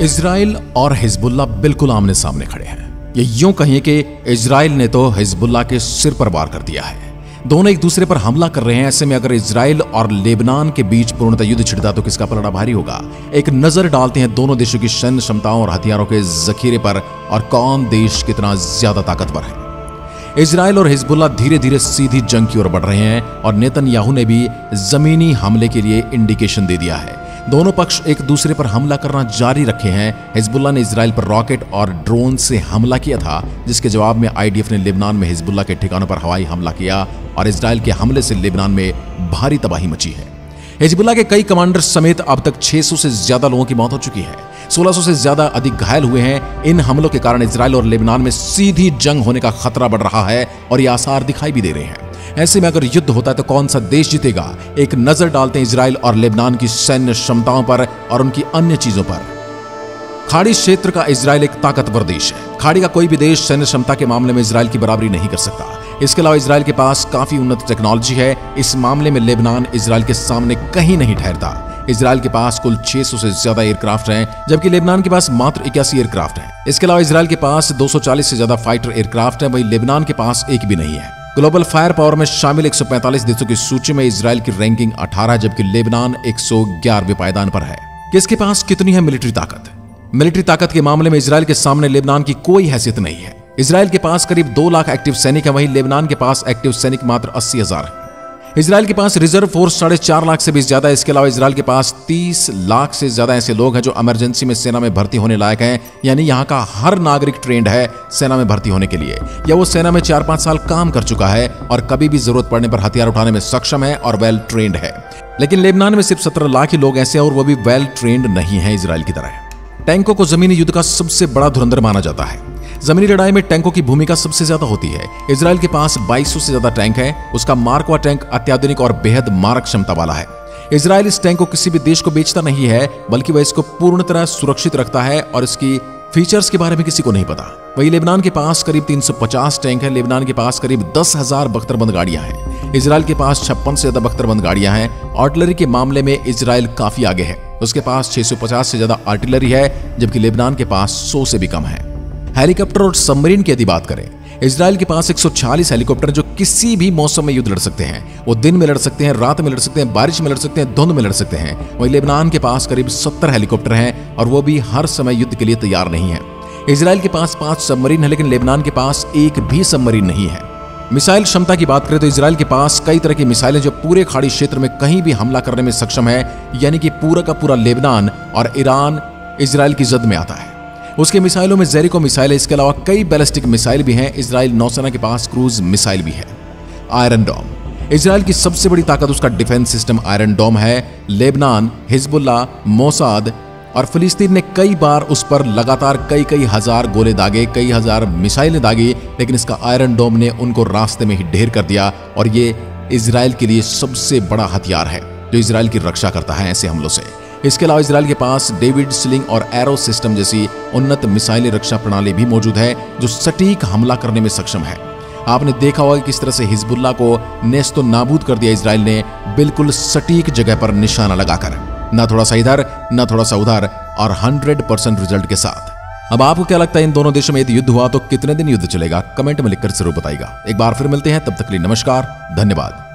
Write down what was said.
Israel और Hezbollah बिल्कुल आमने सामने खड़े हैं। ये यूं कहिए कि इजराइल ने तो हिजबुल्लाह के सिर पर वार कर दिया है। दोनों एक दूसरे पर हमला कर रहे हैं। ऐसे में अगर इजराइल और लेबनान के बीच पूर्णतः युद्ध छिड़ता तो किसका पलड़ा भारी होगा। एक नजर डालते हैं दोनों देशों की सैन्य क्षमताओं और हथियारों के जखीरे पर और कौन देश कितना ज्यादा ताकतवर है। इजराइल और हिजबुल्लाह धीरे धीरे सीधी जंग की ओर बढ़ रहे हैं और नेतन्याहू ने भी जमीनी हमले के लिए इंडिकेशन दे दिया है। दोनों पक्ष एक दूसरे पर हमला करना जारी रखे हैं। हिजबुल्लाह ने इजराइल पर रॉकेट और ड्रोन से हमला किया था, जिसके जवाब में आईडीएफ ने लेबनान में हिजबुल्लाह के ठिकानों पर हवाई हमला किया और इजराइल के हमले से लेबनान में भारी तबाही मची है। हिजबुल्लाह के कई कमांडर समेत अब तक 600 से ज्यादा लोगों की मौत हो चुकी है। 1600 से ज्यादा अधिक घायल हुए हैं। इन हमलों के कारण इजराइल और लेबनान में सीधी जंग होने का खतरा बढ़ रहा है और ये आसार दिखाई भी दे रहे हैं। ऐसे में अगर युद्ध होता है तो कौन सा देश जीतेगा। एक नजर डालते हैं इजराइल और लेबनान की सैन्य क्षमताओं पर और उनकी अन्य चीजों पर। खाड़ी क्षेत्र का इजराइल एक ताकतवर देश है। खाड़ी का कोई भी देश सैन्य क्षमता के मामले में इजराइल की बराबरी नहीं कर सकता। इसके अलावा इजराइल के पास काफी उन्नत टेक्नोलॉजी है। इस मामले में लेबनान इजराइल के सामने कहीं नहीं ठहरता। इजराइल के पास कुल 600 से ज्यादा एयरक्राफ्ट हैं, जबकि लेबनान के पास मात्र 81 एयरक्राफ्ट हैं। इसके अलावा इजराइल के पास 240 से ज्यादा फाइटर एयरक्राफ्ट हैं, वहीं लेबनान के पास एक भी नहीं है। ग्लोबल फायर पावर में शामिल 145 देशों की सूची में इजराइल की रैंकिंग 18, जबकि लेबनान 111वें पायदान पर है। किसके पास कितनी है मिलिट्री ताकत? मिलिट्री ताकत के मामले में इजराइल के सामने लेबनान की कोई हैसियत नहीं है। इजराइल के पास करीब 2 लाख एक्टिव सैनिक है, वहीं लेबनान के पास एक्टिव सैनिक मात्र 80,000 है। इजराइल के पास रिजर्व फोर्स 4.5 लाख से भी ज्यादा है। इसके अलावा इजराइल के पास 30 लाख से ज्यादा ऐसे लोग हैं जो इमरजेंसी में सेना में भर्ती होने लायक हैं, यानी यहाँ का हर नागरिक ट्रेंड है सेना में भर्ती होने के लिए, या वो सेना में 4-5 साल काम कर चुका है और कभी भी जरूरत पड़ने पर हथियार उठाने में सक्षम है और वेल ट्रेंड है। लेकिन लेबनान में सिर्फ 17 लाख ही लोग ऐसे हैं और वो भी वेल ट्रेंड नहीं है इजराइल की तरह। टैंकों को जमीनी युद्ध का सबसे बड़ा धुरंधर माना जाता है। जमीनी लड़ाई में टैंकों की भूमिका सबसे ज्यादा होती है। इजराइल के पास 2200 से ज्यादा टैंक है। उसका मार्क वा टैंक अत्याधुनिक और बेहद मारक क्षमता वाला है। इजराइल इस टैंक को किसी भी देश को बेचता नहीं है, बल्कि वह इसको पूर्ण तरह सुरक्षित रखता है और इसकी फीचर्स के बारे में किसी को नहीं पता। वहीं लेबनान के पास करीब 350 टैंक है। लेबनान के पास करीब 10,000 बख्तरबंद गाड़ियां हैं। इजराइल के पास 56 से ज्यादा बख्तरबंद गाड़ियां हैं। आर्टिलरी के मामले में इजराइल काफी आगे है। उसके पास 650 से ज्यादा आर्टिलरी है, जबकि लेबनान के पास 100 से भी कम है। हेलीकॉप्टर और सबमरीन की यदि बात करें, इजराइल के पास 140 हेलीकॉप्टर जो किसी भी मौसम में युद्ध लड़ सकते हैं। वो दिन में लड़ सकते हैं, रात में लड़ सकते हैं, बारिश में लड़ सकते हैं, धुंध में लड़ सकते हैं। वहीं लेबनान के पास करीब 70 हेलीकॉप्टर हैं और वो भी हर समय युद्ध के लिए तैयार नहीं है। इजराइल के पास 5 सबमरीन है, लेकिन लेबनान के पास एक भी सबमरीन नहीं है। मिसाइल क्षमता की बात करें तो इजराइल के पास कई तरह की मिसाइलें जो पूरे खाड़ी क्षेत्र में कहीं भी हमला करने में सक्षम है, यानी कि पूरा का पूरा लेबनान और ईरान इजराइल की जद में आता है। उसके मिसाइलों में जेरिको मिसाइल है। इसके अलावा कई बैलिस्टिक मिसाइल भी हैं। इजराइल नौसेना के पास क्रूज मिसाइल भी है। आयरन डोम इजराइल की सबसे बड़ी ताकत उसका डिफेंस सिस्टम आयरन डोम है। लेबनान, हिजबुल्लाह, मोसाद और फिलिस्तीन ने कई बार उस पर लगातार कई हजार गोले दागे, कई हजार मिसाइलें दागी, लेकिन इसका आयरन डोम ने उनको रास्ते में ही ढेर कर दिया और ये इजराइल के लिए सबसे बड़ा हथियार है जो इजराइल की रक्षा करता है ऐसे हमलों से। इसके अलावा इजराइल के पास डेविड स्लिंग और एरो सिस्टम जैसी उन्नत मिसाइल रक्षा प्रणाली भी मौजूद है जो सटीक हमला करने में सक्षम है। आपने देखा होगा कि किस तरह से हिजबुल्लाह को नेस्तो नाबूद कर दिया इजराइल ने, बिल्कुल सटीक जगह पर निशाना लगाकर, ना थोड़ा सा इधर ना थोड़ा सा उधर, और 100% रिजल्ट के साथ। अब आपको क्या लगता है इन दोनों देशों में यदि युद्ध हुआ तो कितने दिन युद्ध चलेगा? कमेंट में लिखकर जरूर बताइएगा। एक बार फिर मिलते हैं, तब तक के लिए नमस्कार, धन्यवाद।